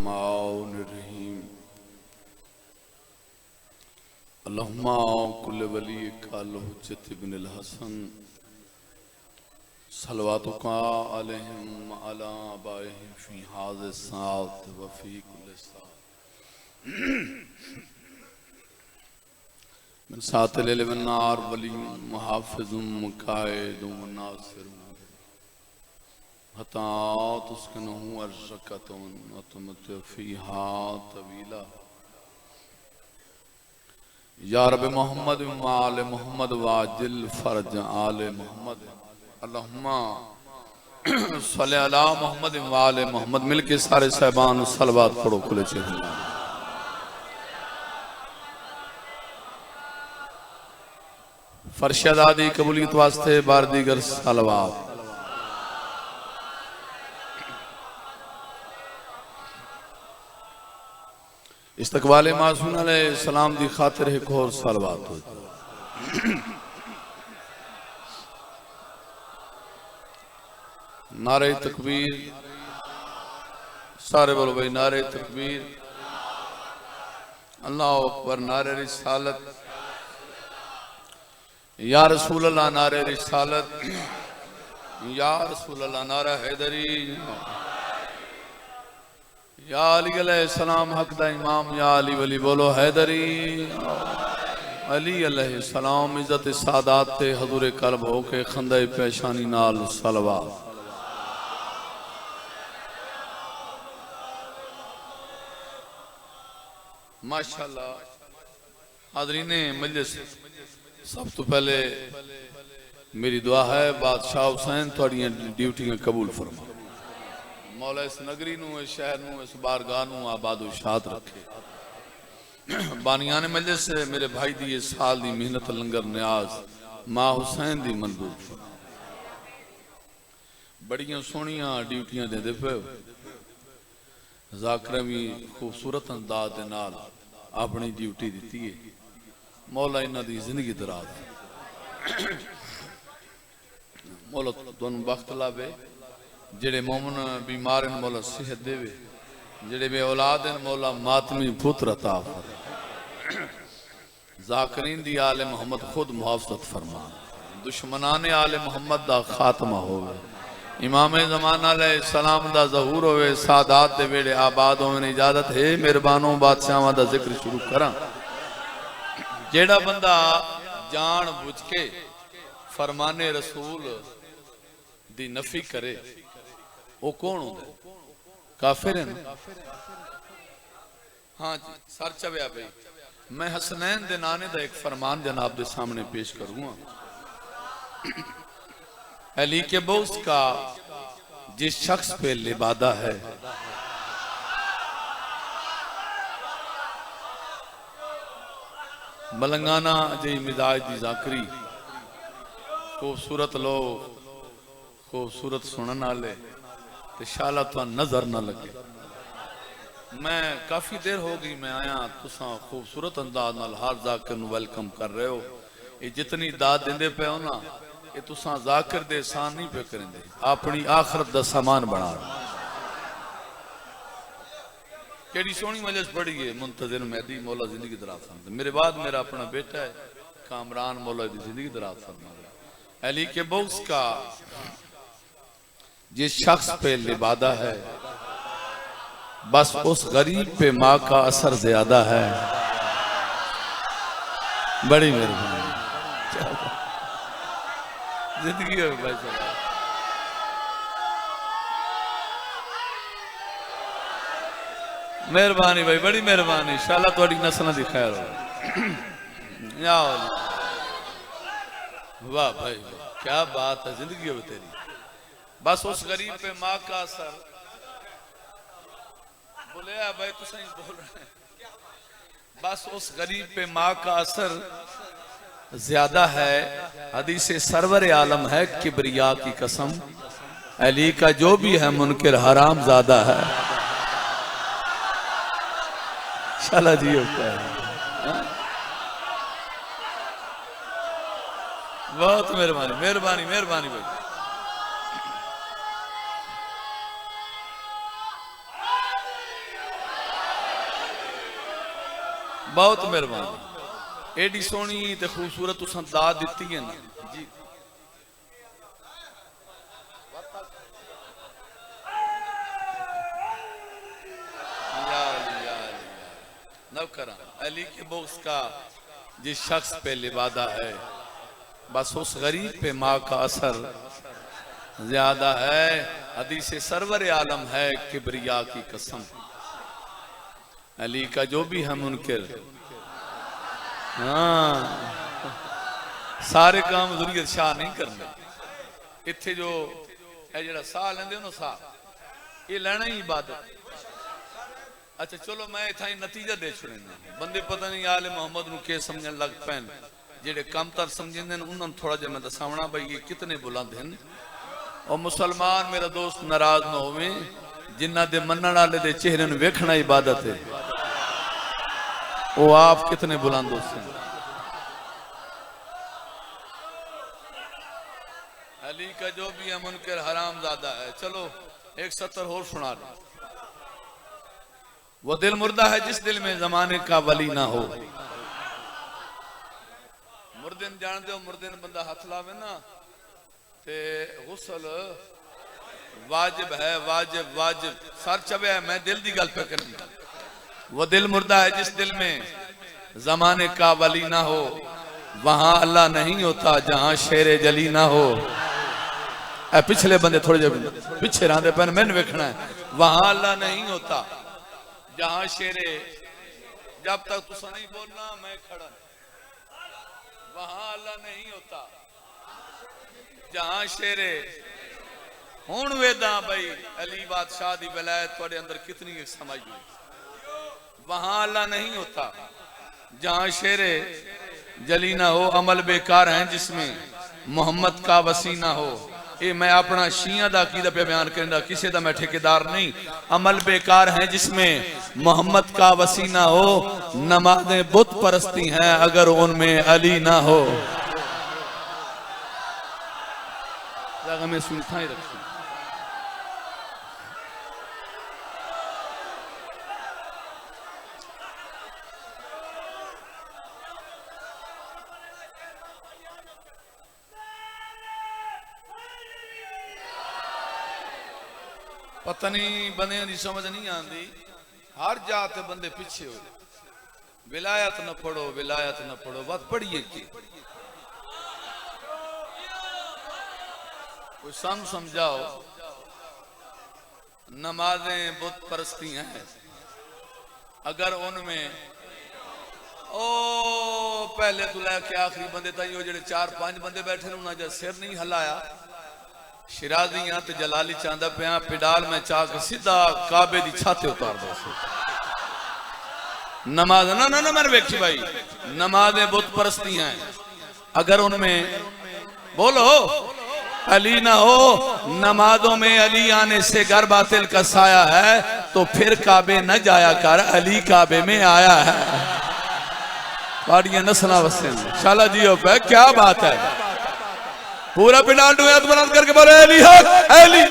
बिस्मिल्लाहिर्रहमानिर्रहीम। अल्लाहुम्मा कुल्ल वलिय्यिका अल-हुज्जत इब्नुल हसन सलवातुका अलैहिम अला आबाइहिम फी हाज़िस साअत व फी कुल्लि साअत। मिन सातिल इल्म वन नार वलियुम मुहाफ़िज़ुम मुक़ाइदुम व नासिरुम हत्ता तुस्किनहु अर्ज़क़तुन व तुमत्तिउ फ़ीहा तवीला। या रब मोहम्मद व आले मोहम्मद वाजिल फ़रज आले मोहम्मद। अल्लाहुम्मा सल्लि अला मोहम्मद व आले मोहम्मद। मिलके सारे साहिबान सलवात पढ़ो खुले चेहरे। फर्श अदादी कबूलियत वास्ते बार दीगर सलवात। इस्तकबाले मासूम अलैहिस्सलाम दी खातिर एक और सलवात हो। नारे तकबीर, सारे बोलो भाई नारे तकबीर, अल्लाह अकबर, नारे रिसालत, या रसूल अल्लाह नारे रिसालत, या रसूल अल्लाह नारा हैदरी, या अली अलैहिस्सलाम हक दा इमाम, या अली वली बोलो हैदरी। अली अलैहिस्सलाम इज्जत सादात ते हजूर कल्ब होके खंदे पेशानी नाल सलवात। माशाअल्लाह हाज़रीने मजलिस, सब तो पहले मेरी दुआ है बादशाह हुसैन थोड़ियां ड्यूटियां कबूल फरमा। मौला इस नगरी नूं, इस शहर नूं, इस बारगाह नूं आबादो शाद रखे। बानियाने मजलिस मेरे भाई दी इस साल दी मेहनत लंगर न्याज मां हुसैन दी मंजूर फरमा। बड़ियां सोहनियां ड्यूटियां देंदे पे हो। ज़ाकिरा भी खूबसूरत अंदाज दे नाल अपनी ड्यूटी दी है। मौला इन्हां दी जिंदगी दराज, मौला तुहानूं बख्त लावे। जेड़े मोमन बीमार हैं मौला सेहत देवे, जेड़े बे औलाद हैं मौला मातमी पुत्र अता फरमा। ज़ाकिरीन दी आले मोहम्मद खुद मुहाफ़ज़त फरमा। दुश्मनाने आले मोहम्मद दा खात्मा होवे। इमाम ज़मान अलैहिस्सलाम दा ज़हूर होवे। सादात दे वेड़े आबाद होवे। इजाजत है मेहरबानों बादशाहां दा जिक्र शुरू करां। जेड़ा बंदा जान बुझ के फरमाने रसूल दी नफी करे वो कौन होता है? काफिर है ना? हाँ जी, सर चव्या भाई। मैं हसनैन दे नाने दा एक फरमान जनाब दे सामने पेश करूंगा। अली के बोस का जिस शख्स पे लिबादा है, मलंगाना जी मिजाज दी ज़ाकरी, खूबसूरत लोग, खूबसूरत सुनने वाले, तो शाला तो नजर न लगे। मैं काफी देर हो गई मैं आया, तुसा खूबसूरत अंदाज नाल हर ज़ाकिर नूं वेलकम कर रहे हो। ये जितनी दाद देंदे पे हो ना, ये तुसा ज़ाकिर दे एहसान नहीं पे करेंदे, अपनी आखरत दा सामान बना रहे। केड़ी सोहनी मजलिस पड़ी है। मुंतज़िर मेहदी मौला जिंदगी दराज फरमा। मेरे बाद मेरा अपना बेटा है कामरान, मौला दी जिंदगी दराज फरमा। अली के बौस का जिस शख्स पे लिबादा है, बस उस गरीब पे माँ का असर ज्यादा है। बड़ी मेहरबानी, जिंदगी है भाई साहब। मेहरबानी भाई, बड़ी मेहरबानी। शाला थोड़ी नस्ल दी खैर हो। वाह भाई, क्या बात है, जिंदगी हो तेरी। बस उस गरीब पे माँ का असर। बोले भाई तू सही बोल रहे हैं। बस उस गरीब पे माँ का असर ज्यादा है। हदीस सरवर आलम है किबरिया की कसम, अली का जो भी है मुनकिर हराम ज्यादा है। शाला जी होता है। बहुत मेहरबानी, मेहरबानी, मेहरबानी भाई। बहुत मेहरबानी। एडी सोहनी ते खूबसूरत तुसां दात दित्ती है ना जी। नौकरा अली के बोक्स का जिस शख्स पे लिबादा है, बस उस गरीब पे माँ का असर ज्यादा है। हदीस सरवर आलम है किबरिया की कसम, अली का जो भी है मुनकिर, हाँ सारे काम जुरियत शाह नहीं करने। इत्थे जो है जरा साह लेंदे हो ना, साह ये लेना ही इबादत। अच्छा चलो मैं इतना ही नतीजा दे छुड़ना, बंदे पता नहीं आले मोहम्मद नूं के समझन लग पैन, जेडे कम तर समझेंदे ने उन्होंने थोड़ा जिहा मैं दसावना भाई ये कितने बुलंद हैं। और मुसलमान मेरा दोस्त नाराज ना होवे, जिन्हां दे मनण वाले दे चेहरे नूं वेखना इबादत है, वो आप कितने बुलंद दोस्त हैं। अली का जो भी है मुनकर हराम ज्यादा है। चलो एक सत्तर और सुना दे। वो दिल मुर्दा है जिस दिल में जमाने का वली ना हो। मुर्दे जानते हो, मुर्दे बंदा हाथ लावे ना ते गुस्ल वाजिब है, वाजिब वाजिब सर चबे। मैं दिल की गल पे करनी। वो दिल मुर्दा है जिस दिल में जमाने का वली ना हो, वहां अल्लाह नहीं होता जहां शेरे जली ना हो। ए पिछले बंदे थोड़े जे पीछे रहते पैन, मैंने वेखना है। वहां अल्लाह नहीं होता जहां शेरे, जब तक तुसा नहीं बोलना मैं खड़ा। वहां अल्लाह नहीं होता जहां शेरे। हुण वेदा भाई अली बादशाह दी विलायत तुहाडे अंदर कितनी समझ हुई। वहां अल्लाह नहीं होता जहां शेरे जली ना हो। अमल बेकार है जिसमें मोहम्मद का वसी ना हो। ये मैं अपना शिया दा अकीदा पे बयान करना, किसी दा मैं ठेकेदार नहीं। अमल बेकार है जिसमें मोहम्मद का वसी ना हो। नमाजें बुत परस्ती हैं अगर उनमें अली ना हो। मैं सुनता ही रखूं। पता नहीं बंदे की समझ नहीं आती। हर जात बंदे पीछे हो। विलायत न पढ़ो, विलायत न पढ़ो, बस पढ़िए की कोई समझाओ। नमाजें बुत परस्ती हैं अगर उनमें ओ पहले तो लैके आखिरी बंदे तक वो जो 4-5 बंदे बैठे उन्होंने सिर नहीं हिलाया। शिराजियां ते जलाली चांदा पिया पिडाल में चाह के सीधा काबे दी छाते उतार दो। नमाज ना ना ना मैंने वेखी भाई, नमाजें बुत परस्ती हैं अगर उनमें बोलो अली ना हो। नमाजों में अली आने से घर बातिल का साया है, तो फिर काबे न जाया कर, अली काबे में आया है। पाड़ियां नसला वसे शाला जी हो पे, क्या बात है। पूरा पिंडाल हाथ बुलंद करके बोले अली हक अली।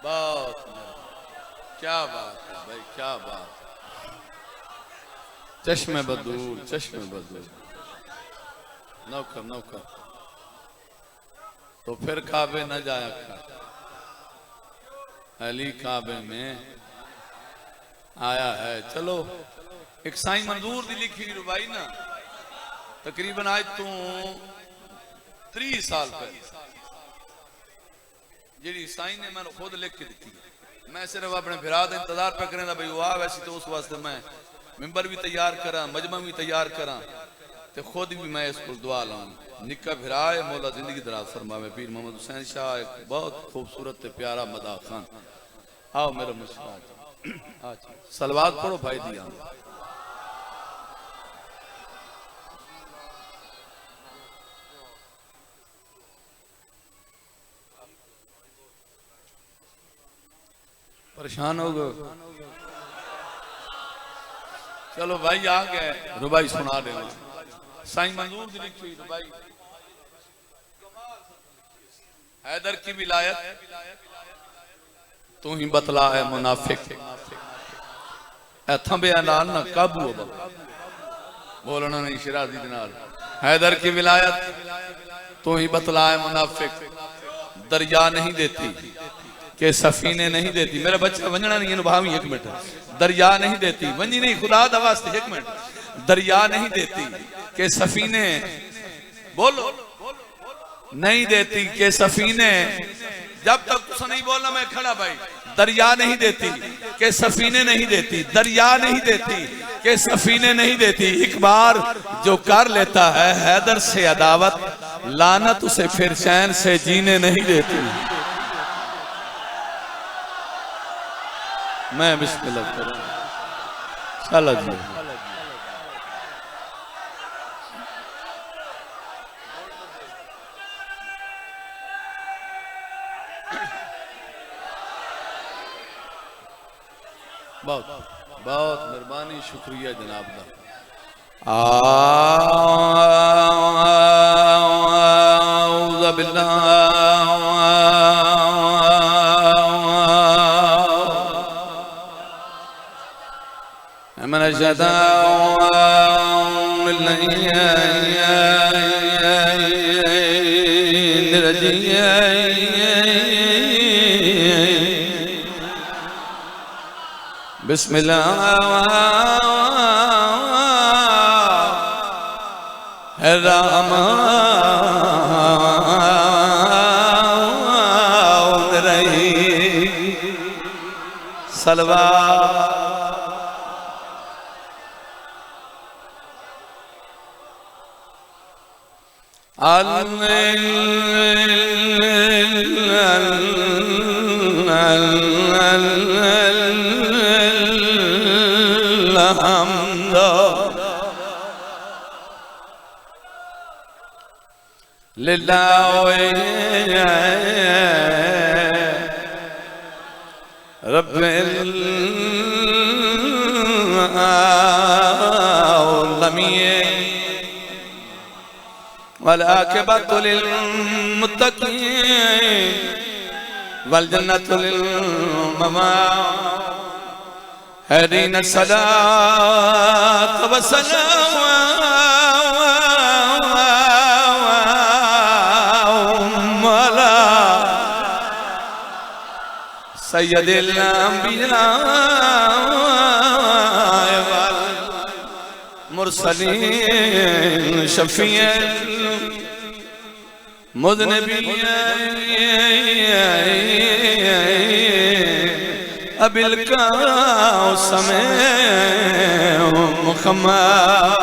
बहुत क्या बात है भाई, क्या बात। चश्मे बदूल, चश्मे बदूल। नौकर नौकर तो फिर काबे न जाया कर, अली काबे में आया है। चलो एक साईं मंजूर दी लिखी रुबाई ना तकरीबन आज तू 30 साल पहले जी साईं ने मैंने खुद लिख के दी। मैं सिर्फ अपने फिरा का इंतजार पे करें भाई वो आ, वैसे तो उस वास्ते मैं मिंबर भी तैयार करा, मजमा भी तैयार करा, तो खुद भी मैं इसको दुआ लाऊं। निक्का फिरा है, मौला जिंदगी दराज फरमावे। पीर मोहम्मद हुसैन शाह एक बहुत खूबसूरत प्यारा मदा खान। आओ मेरा मुस्कुरा सलवात पढ़ो भाई दिया। परेशान हो गए। चलो भाई आ गए, रुबाई सुना दे। साईं मंजूर दी लिखी रुबाई। हैदर की विलायत तू ही बतला है मुनाफिक थंबे नाल ना काबू हो बोलना नहीं शिराजी दे नाल हैदर की विलायत तू ही बतला है मुनाफिक दरिया नहीं देती के सफीने नहीं देती मेरा बच्चा वंजना नहीं भावी एक मिनट दरिया नहीं देती वंजी नहीं खुदा दा वास्ते एक मिनट दरिया नहीं देती के सफीने बोलो नहीं देती के सफीने जब तक तुसा नहीं बोलना मैं खड़ा भाई दरिया नहीं देती के सफीने नहीं देती दरिया नहीं देती के सफीने नहीं देती एक बार जो कर लेता है हैदर से अदावत लानत उसे फिर चैन से जीने नहीं देती। मैं बिस्मिल्लाह करूं चलो जी बहुत बहुत मेहरबानी शुक्रिया जनाब का आऊज़ु बिल्लाहि मिनश शैतानिर रजीम बिस्मिल्लाहिर्रहमानिर्रहीम सलवा लिल्लाहि रब्बिल आलमीन वल आकिबतु लिल मुत्तकीन वल जन्नतु लिल मुत्तकीन सलात व सलाम सय्यदिल अंबिया वल मुरसलीन शफीअल मुज़निबीन अबिल कासमे मुहम्मद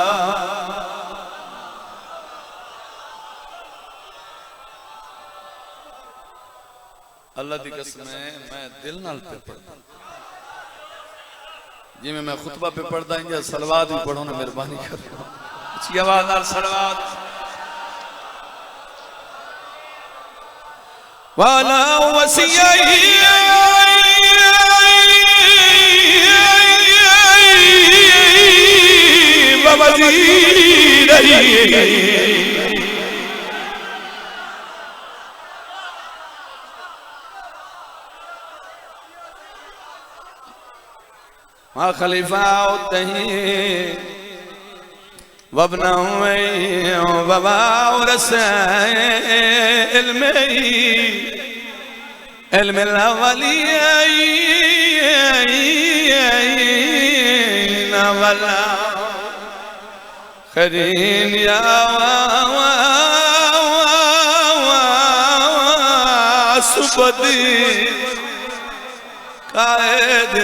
अल्लाह दी कसम है मैं दिल नाल पे पढ़दा जिवें मैं खुतबा पे पढ़दा इंजा सलवात भी पढ़ो ना मेहरबानी करो अच्छी आवाज नाल सलवात वाला वसियई वज़ीरई खलीफा वबना वबा खरीन या सुबदी कायद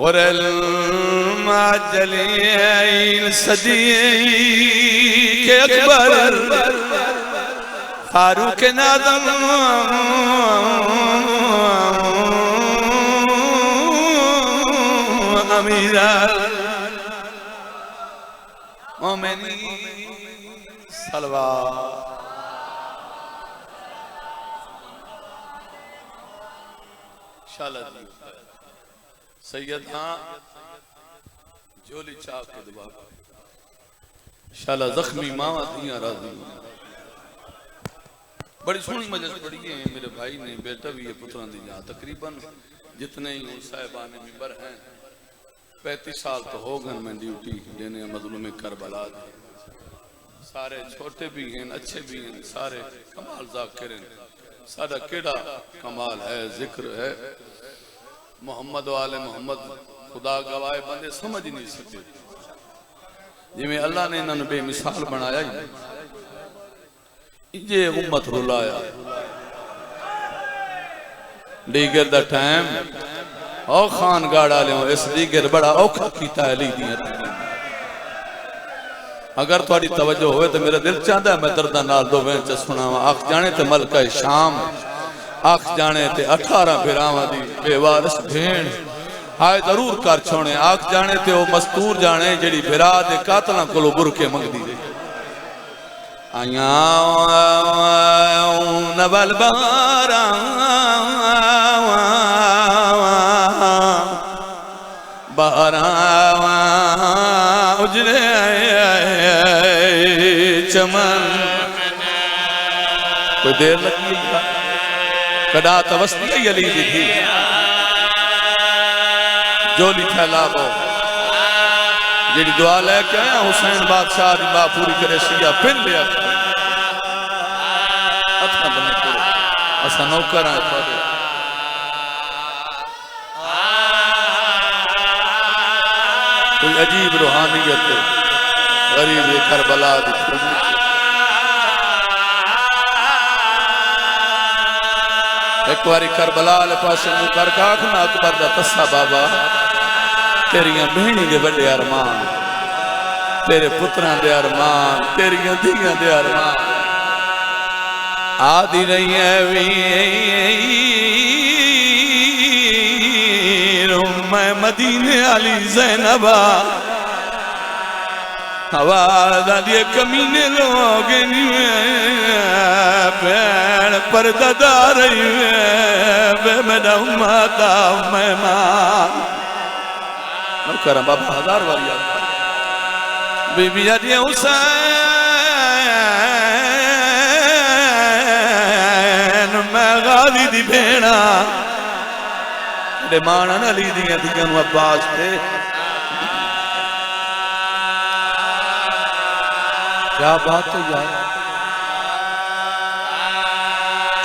गुरल माजलीन सदी के अकबर फारूक नादम अमीरा मोमिनी सलवा शाला सैयद जोली चाक के दुआ शाला जख्मी मावा दिया राजी बड़ी सोहनी मजलिस पढ़ी है मेरे भाई ने, बेटा भी है, पुत्रा दी जहाँ तकरीबन जितने ही साहिबान मिंबर हैं 35 साल तो हो गए मैं ड्यूटी देने मजलूम करबला दी। सारे छोटे भी हैं अच्छे भी हैं, सारे कमाल ज़ाकिर हैं। सारा केड़ा कमाल है, जिक्र है मोहम्मद वाले मोहम्मद। खुदा गवाए बंदे समझ नहीं सके जिमें अल्लाह ने इन्होंने बेमिसाल बनाया ही ये उम्मत रुलाया। डीगर दा टाइम ओ खान गाड़ा लियो इस डीगर बड़ा औखा कीता है ली दियां। अगर थोड़ी तवज्जो होवे तो मेरा दिल चाहता है मैं दर्दा नाल दो वें च सुनावा। आख जाने ते मलका शाम, आख जाने ते 18 फिरावां दी बेवारस भेण हाय जरूर कर छोने। आख जाने ते ओ मस्तूर जाने जेड़ी फिरा दे कातलां कोलों बुरके मंगदी रही। आया नवल बारा बारा उजड़े चमन। कोई देर लगी कदा तवस्ती अली दी थी जोली फैलावो जेड़ी दुआ लेके आया हुसैन बादशाह दी मां पूरी करे सिया पिन लिया। अच्छा बने करो असा नौकर हैं थोड़े। कोई अजीब रूहानियत गरीब करबला दी। एक बारी करबला वाले पास मुंह करके आखना अकबर दा तस्सा बाबा तेरिया बहनी दे बड़े अरमान, तेरे पुत्रां दे अरमान, तेरिया धीयां दे अरमान आदि रही है वीर मैं मदीने आली ज़ैनबा आवाज आदि कमीने लोग भैन परदा रही है मेरा माता मेहमान करम बाबा 1000 वाली बीबी अजी हुसैन मैं गाली दी भेणा माना अली दियां दियां अब्बास पे क्या बात हो यार।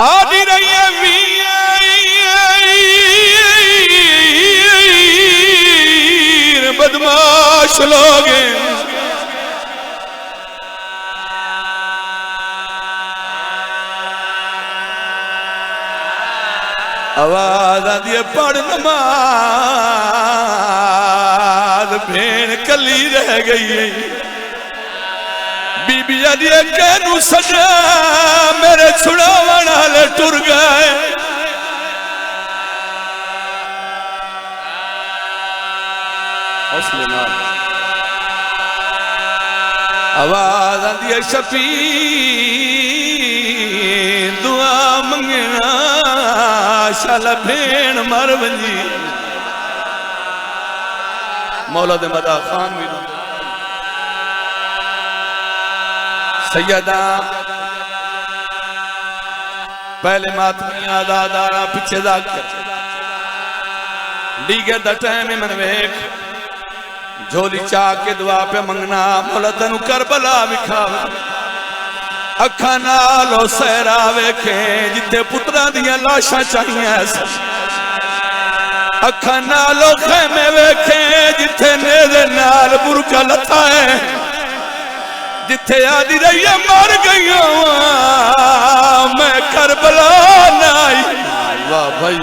आदि रही है वीर बदमाश लोग आवाज आदि पढ़ नमाज भेड़ कली रह गई। बीबी आदि कहनू सजा मेरे छुड़ावन वाले टुर गए। आवाज आदि शफीर दुआ मंगना शाला भेण मर वंजी। मौला दे मदा खान भी सैयदा पहले मातमिया दादारा पीछे जाकर डीगर दा टाइम मन वेख झोली चा के दुआ पे मंगना मौला तैनू करबला विखावे। अखा नालो सहरा वेखे जिथे पुत्रा दियां लाशां चाहिए। अखा नालो खेमे वेखे जिथे नेदे नाल बुरका लथा है। जिथे आदि रही मर गई मैं करबला नाई। वाह भाई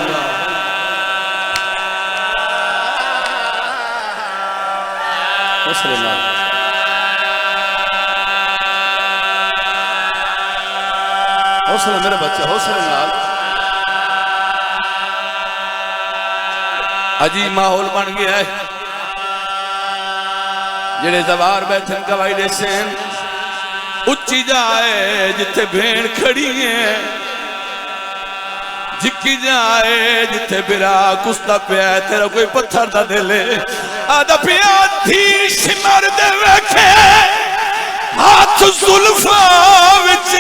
हौसला मेरे बच्चे हौसले नाल। अजीब माहौल बन गया है। जेड़े जवार बैठन गवाही दे सेन उच्ची जाए जिथे भेड़ खड़ी है। झिकी जाए जिथे बिरा कुसदा पिया तेरा कोई पत्थर दा दिले आदा पिया थी सिमर दे वेखे हाथ जुल्फा विच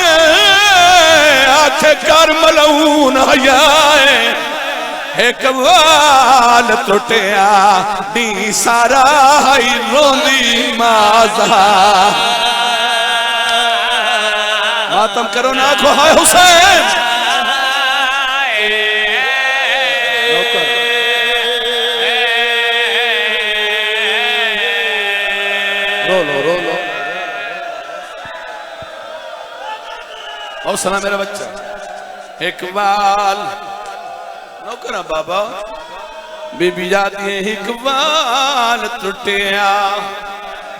आख आखे कर मलून हयाए एक वाल टुटिया दी सारा हाई रोंदी माजा मातम करो ना आखो हाय हुसैन रो लो रो लो हौसला मेरा बच्चा इकबाल नौकरा बाबा बीबी जाती है इकबाल टुटिया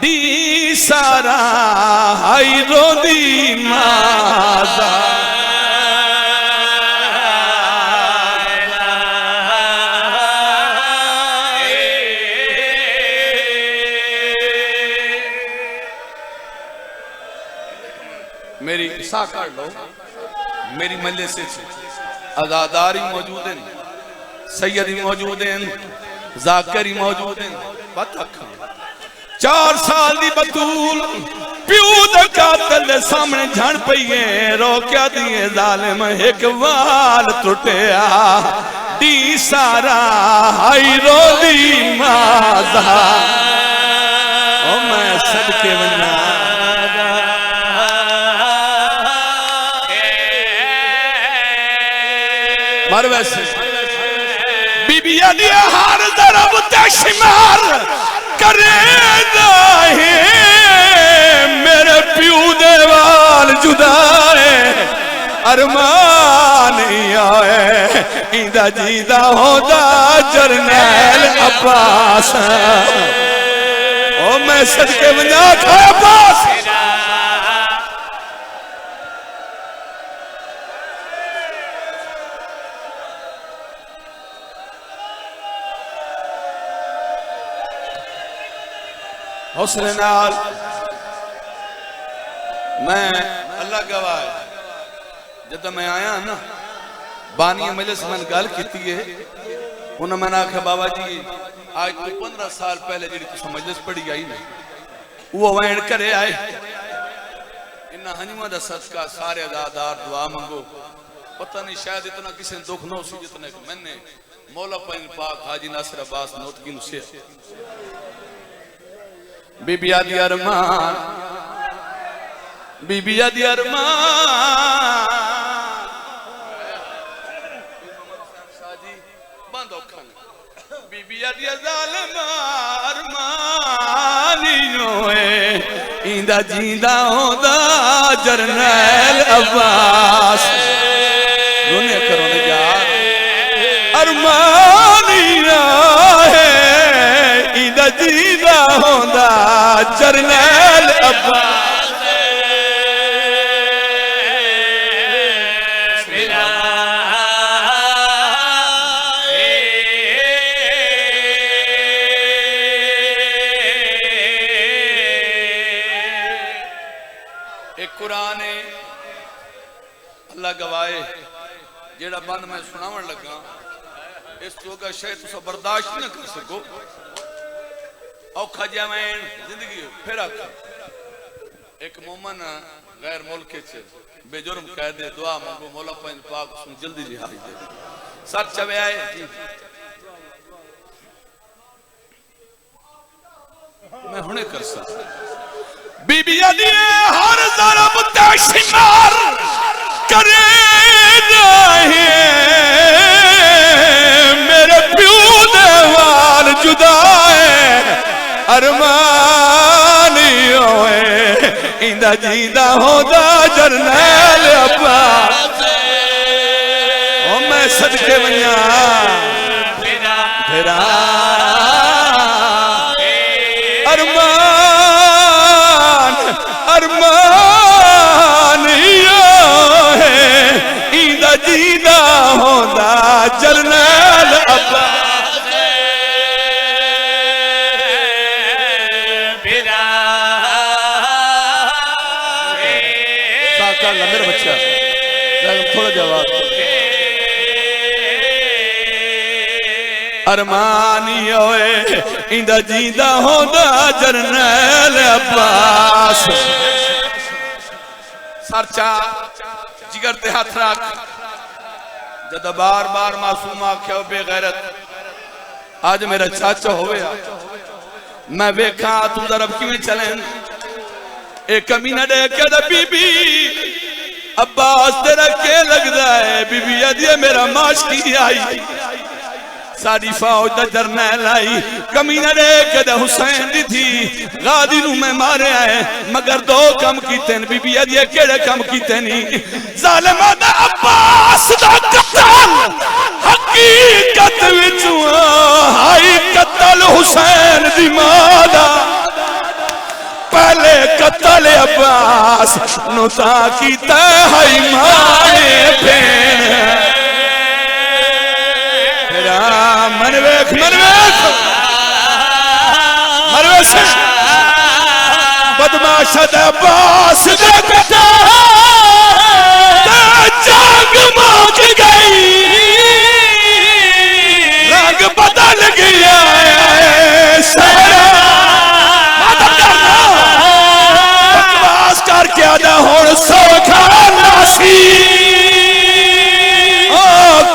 दी सारा हाई रोदी माजा मेरी सा कर लो मेरी मल्ले से अदादारी मौजूद है सैयदी मौजूद है जाकरी मौजूद है बात 4 साल दी बतूल प्यू दा कातल सामने झण पईए रोक्या दिए जालिम एक वाल टुटिया दी सारा हाई रोदी माजा ओ मैं सदके वन्ना मर वैसे बीबिया दिया हर दरब ते शिमार करे नहीं मेरे प्यू दे वाल जुदाए अरमान आए इंदा जीदा होदा जरनैल अब्बास ओ मैं सदके वन्ना खाया अब्बास हौसले नाल मैं अल्लाह गवाह जब मैं आया ना बानी मजलिस में गल की उन्हें मैंने आख्या बाबा जी आज तो 15 साल पहले जी तुम मजलिस पढ़ी आई ना वो वैन करे आए इन्ना हनीमा दा सदका सारे अदादार दुआ मंगो पता नहीं शायद इतना किसी दुख न हो जितने मैंने मौला पैन पाक हाजी नासिर अब्बास नौतकी से बीबिया दी अरमान बीबिया दी अरमान बंद औखन बीबिया दी जालिम अरमानियो इंदा जींदा होंदा जरनैल अब्बास रोने करो ना यार अरमानिया है इंदा जींदा होंदा जरनैल अब्बास गवाए जेड़ा बंद मैं सुनावन लगा इस तो का शायद तुम बर्दाश्त न कर सको औखा जवैन जिंदगी फिर एक मोमन गैर मुल्क बेजुर्म कैद दुआ मंगो मौला पैन पाक उसने जल्दी रिहाई दे सच चवे आए मैं हुने कर सकता बीबिया दिए हर ज़रब तशिमार करे नहीं मेरे प्यू दे वाल जुदाए अरमानियो इंदा जींदा होदा जरनैल अब्बास ओ मैं सदके वन्ना फिरा अरमान अरमानियो इंदा जींदा होदा जरनैल अब्बास मेरा बच्चा थोड़ा जवाब अरमानियो इंदा जींदा होदा जरनैल अब्बास सरचा जिगर ते हाथ रख जद बार बार मासूम आख्या बेगैरत आज मेरा चाचा होवे मैं वेखा तू दरब किवें चले एक कमीना दे के बीबी अब्बास तेरा के लगदा है बीबी आदि मेरा माशकी आई साड़ी फौज दा जरनैल आई कमीना दे के हुसैन दी थी गादी नू मैं मारे है मगर दो कम कीते न बीबी आदि केड़े कम कीते नहीं जालिमा दा अब्बास दा कत्ल हकीकत विच हाई कत्ल हुसैन दी मां दा पहले कत्ल अब्बास नु ता कीता है मारे भेण मनवेख बदमाश अब्बास जंग मुक गई रंग बदल गया बकवास करके आदा हुण सौखा नासी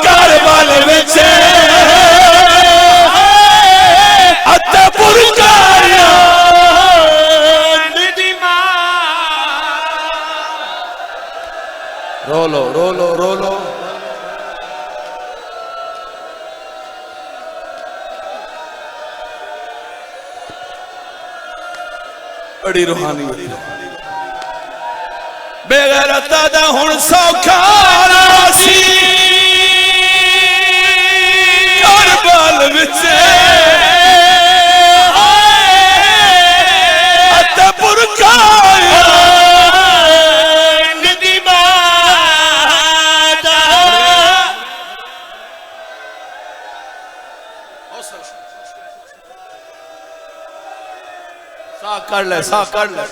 घर वाले विच रोलो रोलो रोलो बड़ी रूहानी बेगैरत दा हुण सौखा रासी करबल विच अते पुरकाया सा कर ले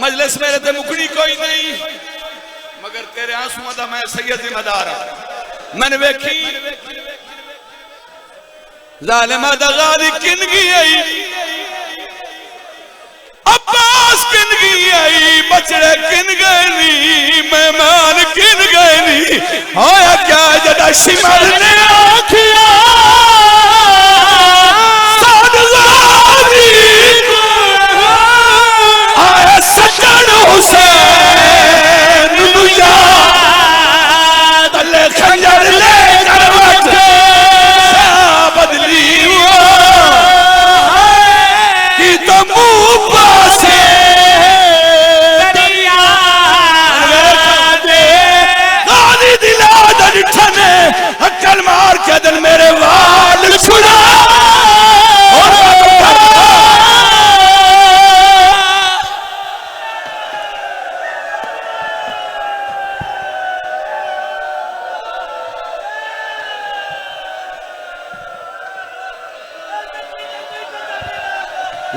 मजलिस मेरे ते मुकनी कोई नहीं मगर तेरे आंसुओं दा मैं सैयद जिम्मेदार हां मैंने वेखी जालिमा दा गाली किनगी आई अब्बास किनगी आई बचड़े किन गए नी मेहमान किन गए नी होया क्या जदा शिमर ने आखिया हुसैन तले खंजर ले करवट बदली की तो मुंह पासे गाली दिला ठने हक्कल मार के दिल मेरे वाल छुड़ा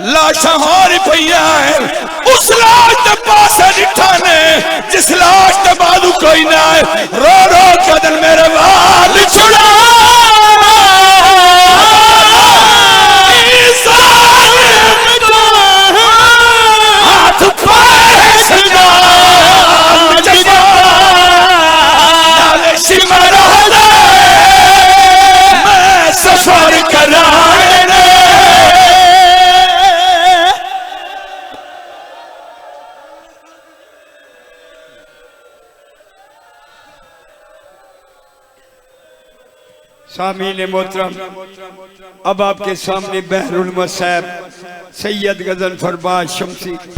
लाशा होरी पईया है उस लाश के पास डिठा ने जिस लाश के बाजू कोई ना है रो रो के दिल मेरे वाल छुड़ा हाथ पाए सजा शिमर मैं सफर कराने सामीन मोहतरम अब आपके सामने बहरुल मसैब सैयद गजनफर बाज शमसी